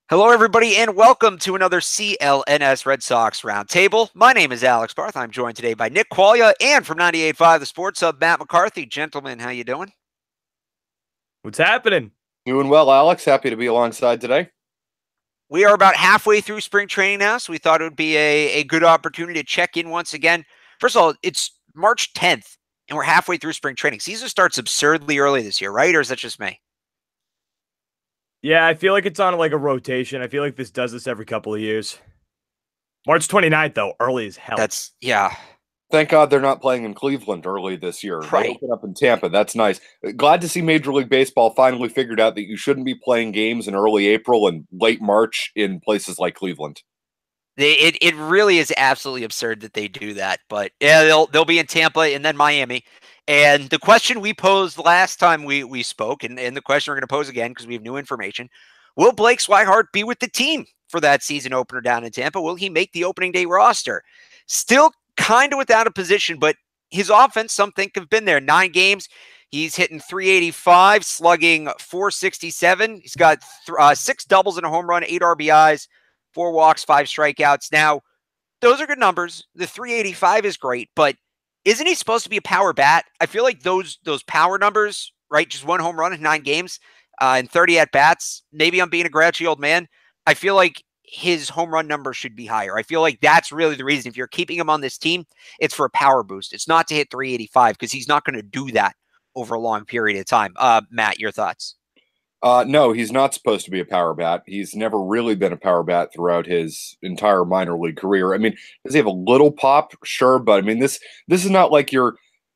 Hello, everybody, and welcome to another CLNS Red Sox Roundtable. My name is Alex Barth. I'm joined today by Nick Quaglia and from 98.5 The Sports Hub, Matt McCarthy. Gentlemen, how you doing? What's happening? Doing well, Alex. Happy to be alongside today. We are about halfway through spring training now, so we thought it would be a good opportunity to check in once again. First of all, it's March 10th, and we're halfway through spring training. Season starts absurdly early this year, right? Or is that just me? Yeah, I feel like it's on like a rotation. I feel like this does this every couple of years. March 29th, though, early as hell. Yeah. Thank God they're not playing in Cleveland early this year. They Right. open up in Tampa. That's nice. Glad to see Major League Baseball finally figured out that you shouldn't be playing games in early April and late March in places like Cleveland. It really is absolutely absurd that they do that. But yeah, they'll be in Tampa and then Miami. And the question we posed last time we spoke, and the question we're going to pose again because we have new information: will Blake Swihart be with the team for that season opener down in Tampa? Will he make the opening day roster? Still kind of without a position, but his offense, some think, have been there. 9 games, he's hitting 385, slugging 467. He's got 6 doubles and a home run, 8 RBIs, 4 walks, 5 strikeouts. Now, those are good numbers. The 385 is great, but isn't he supposed to be a power bat? I feel like those power numbers, right? Just 1 home run in 9 games and 30 at bats. Maybe I'm being a grouchy old man. I feel like his home run number should be higher. I feel like that's really the reason. If you're keeping him on this team, it's for a power boost. It's not to hit 385 because he's not going to do that over a long period of time. Matt, your thoughts? No, he's not supposed to be a power bat. He's never really been a power bat throughout his entire minor league career. I mean, does he have a little pop? Sure, but I mean, this is not like your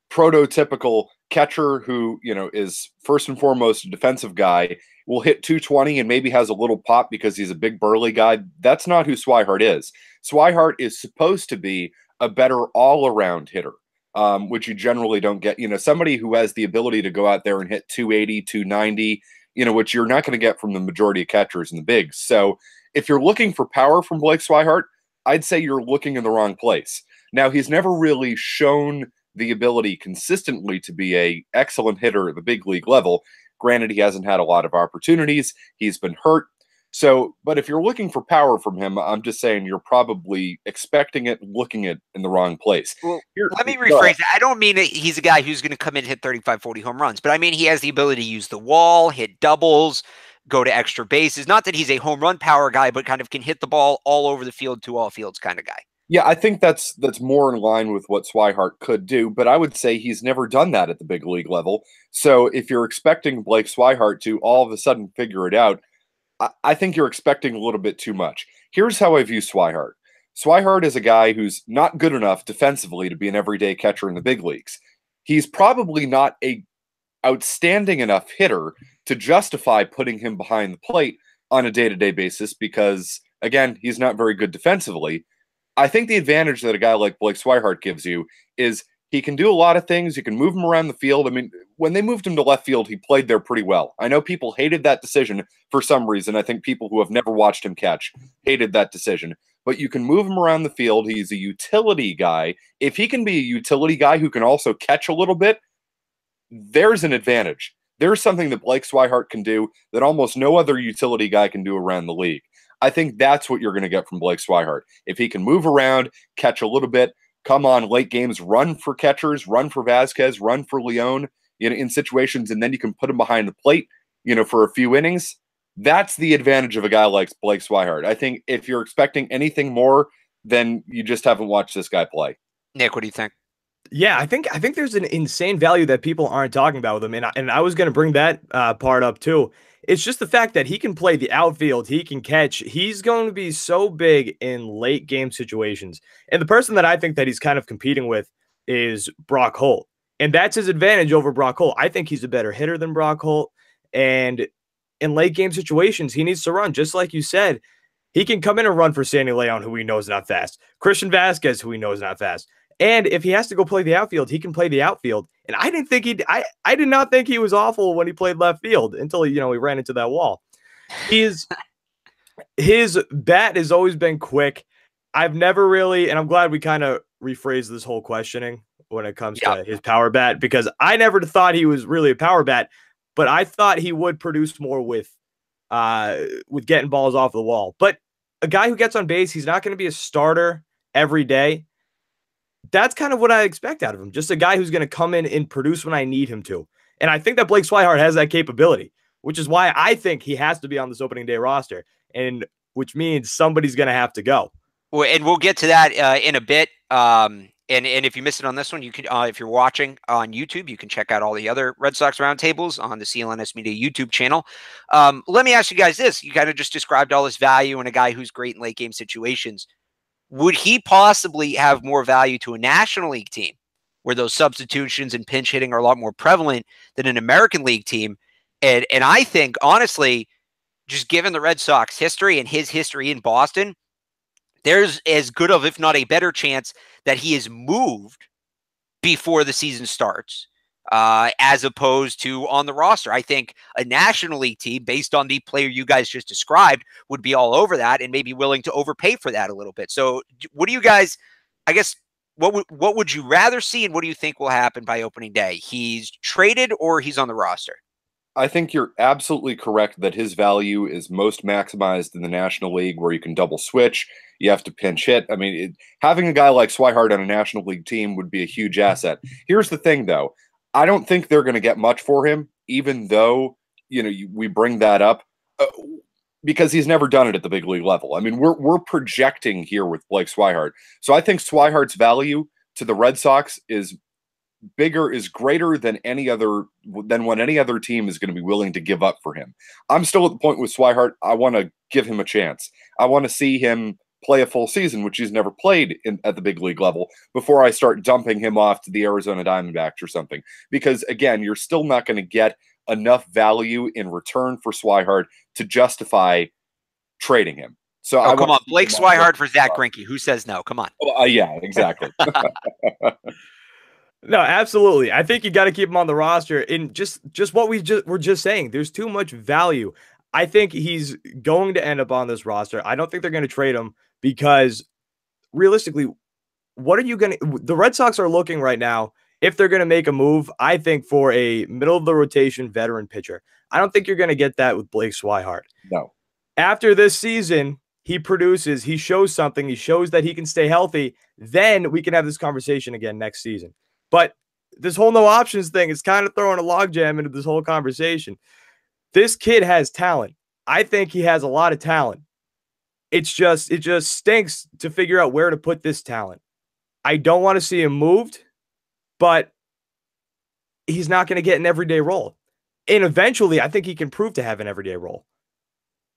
prototypical catcher who, is first and foremost a defensive guy, will hit 220 and maybe has a little pop because he's a big burly guy. That's not who Swihart is. Swihart is supposed to be a better all-around hitter, which you generally don't get. Somebody who has the ability to go out there and hit 280, 290, which you're not going to get from the majority of catchers in the bigs. So if you're looking for power from Blake Swihart, I'd say you're looking in the wrong place. Now, he's never really shown the ability consistently to be a excellent hitter at the big league level. Granted, he hasn't had a lot of opportunities. He's been hurt. So, but if you're looking for power from him, I'm just saying you're probably expecting it, looking it in the wrong place. Well, let me rephrase that. I don't mean that he's a guy who's going to come in and hit 35, 40 home runs, but I mean he has the ability to use the wall, hit doubles, go to extra bases. Not that he's a home run power guy, but kind of can hit the ball all over the field to all fields kind of guy. Yeah, I think that's more in line with what Swihart could do, but I would say he's never done that at the big league level. So if you're expecting Blake Swihart to all of a sudden figure it out, I think you're expecting a little bit too much. Here's how I view Swihart. Swihart is a guy who's not good enough defensively to be an everyday catcher in the big leagues. He's probably not a outstanding enough hitter to justify putting him behind the plate on a day-to-day basis because, again, he's not very good defensively. I think the advantage that a guy like Blake Swihart gives you is he can do a lot of things. You can move him around the field. I mean, when they moved him to left field, he played there pretty well. I know people hated that decision for some reason. I think people who have never watched him catch hated that decision. But you can move him around the field. He's a utility guy. If he can be a utility guy who can also catch a little bit, there's an advantage. There's something that Blake Swihart can do that almost no other utility guy can do around the league. I think that's what you're going to get from Blake Swihart. If he can move around, catch a little bit, come on late games, run for catchers, run for Vasquez, run for Leon, in situations, and then you can put him behind the plate, for a few innings. That's the advantage of a guy like Blake Swihart. I think if you're expecting anything more, then you just haven't watched this guy play. Nick, what do you think? Yeah, I think there's an insane value that people aren't talking about with him, and I was going to bring that part up too. It's just the fact that he can play the outfield, he can catch. He's going to be so big in late game situations. And the person that I think that he's kind of competing with is Brock Holt. And that's his advantage over Brock Holt. I think he's a better hitter than Brock Holt. And in late game situations, he needs to run. Just like you said, he can come in and run for Sandy Leon, who we know is not fast. Christian Vasquez, who we know is not fast. And if he has to go play the outfield, he can play the outfield. And I did not think he was awful when he played left field until he ran into that wall. His bat has always been quick. I've never really, and I'm glad we kind of rephrased this whole questioning when it comes to his power bat, because I never thought he was really a power bat, but I thought he would produce more with with getting balls off the wall. But a guy who gets on base, he's not going to be a starter every day. That's kind of what I expect out of him. Just a guy who's going to come in and produce when I need him to. And I think that Blake Swihart has that capability, which is why I think he has to be on this opening day roster, and which means somebody's going to have to go. Well, and we'll get to that in a bit. And if you missed it on this one, you can, if you're watching on YouTube, you can check out all the other Red Sox roundtables on the CLNS Media YouTube channel. Let me ask you guys this. You kind of just described all this value in a guy who's great in late game situations. Would he possibly have more value to a National League team where those substitutions and pinch hitting are a lot more prevalent than an American League team? And I think, honestly, just given the Red Sox history and his history in Boston, there's as good of, if not a better chance that he is moved before the season starts, as opposed to on the roster. I think a National League team, based on the player you guys just described, would be all over that and maybe willing to overpay for that a little bit. So what do you guys, I guess, what would you rather see, and what do you think will happen by opening day? He's traded or he's on the roster? I think you're absolutely correct that his value is most maximized in the National League, where you can double switch. You have to pinch hit. I mean, having a guy like Swihart on a National League team would be a huge asset. Here's the thing, though. I don't think they're going to get much for him, even though, we bring that up, because he's never done it at the big league level. I mean, we're projecting here with Blake Swihart. So I think Swihart's value to the Red Sox is greater than what any other team is going to be willing to give up for him. I'm still at the point with Swihart. I want to give him a chance. I want to see him play a full season, which he's never played at the big league level, before I start dumping him off to the Arizona Diamondbacks or something. Because again, you're still not going to get enough value in return for Swihart to justify trading him. So come on, Blake Swihart for Zach Greinke. Who says no? Come on. Yeah, exactly. No, absolutely. I think you got to keep him on the roster. And just what we're just saying, there's too much value. I think he's going to end up on this roster. I don't think they're going to trade him, because realistically, what are you going to? The Red Sox are looking right now, if they're going to make a move, I think, for a middle of the rotation veteran pitcher. I don't think you're going to get that with Blake Swihart. No. After this season, he produces, he shows something, he shows that he can stay healthy. Then we can have this conversation again next season. But this whole no options thing is kind of throwing a logjam into this whole conversation. This kid has talent. I think he has a lot of talent. It just stinks to figure out where to put this talent. I don't want to see him moved, but he's not going to get an everyday role. And eventually, I think he can prove to have an everyday role.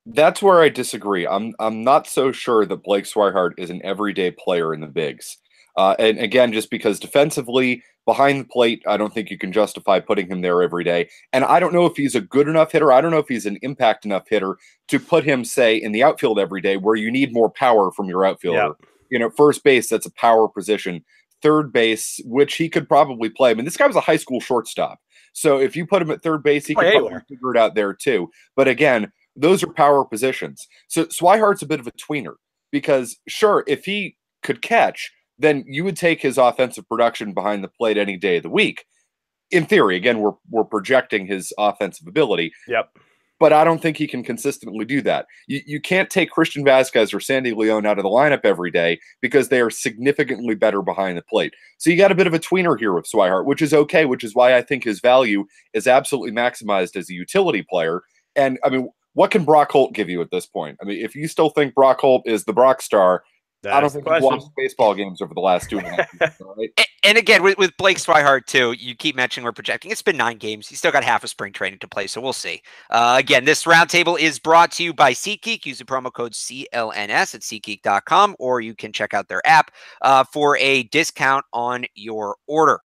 That's where I disagree. I'm not so sure that Blake Swihart is an everyday player in the bigs. And again, just because defensively, behind the plate, I don't think you can justify putting him there every day. And I don't know if he's a good enough hitter. I don't know if he's an impact enough hitter to put him, say, in the outfield every day, where you need more power from your outfielder. Yeah. First base, that's a power position. Third base, which he could probably play. I mean, this guy was a high school shortstop. So if you put him at third base, he could probably figure it out there too. But again, those are power positions. So Swihart's a bit of a tweener, because sure, if he could catch, then you would take his offensive production behind the plate any day of the week. In theory, again, we're projecting his offensive ability. Yep. But I don't think he can consistently do that. You can't take Christian Vasquez or Sandy Leon out of the lineup every day, because they are significantly better behind the plate. So you got a bit of a tweener here with Swihart, which is okay, which is why I think his value is absolutely maximized as a utility player. And I mean, what can Brock Holt give you at this point? I mean, if you still think Brock Holt is the Brock star, I don't think you've watched baseball games over the last 2.5 years. Right? And again, with Blake Swihart, too, you keep mentioning we're projecting. It's been 9 games. He's still got half a spring training to play, so we'll see. Again, this roundtable is brought to you by SeatGeek. Use the promo code CLNS at SeatGeek.com, or you can check out their app for a discount on your order.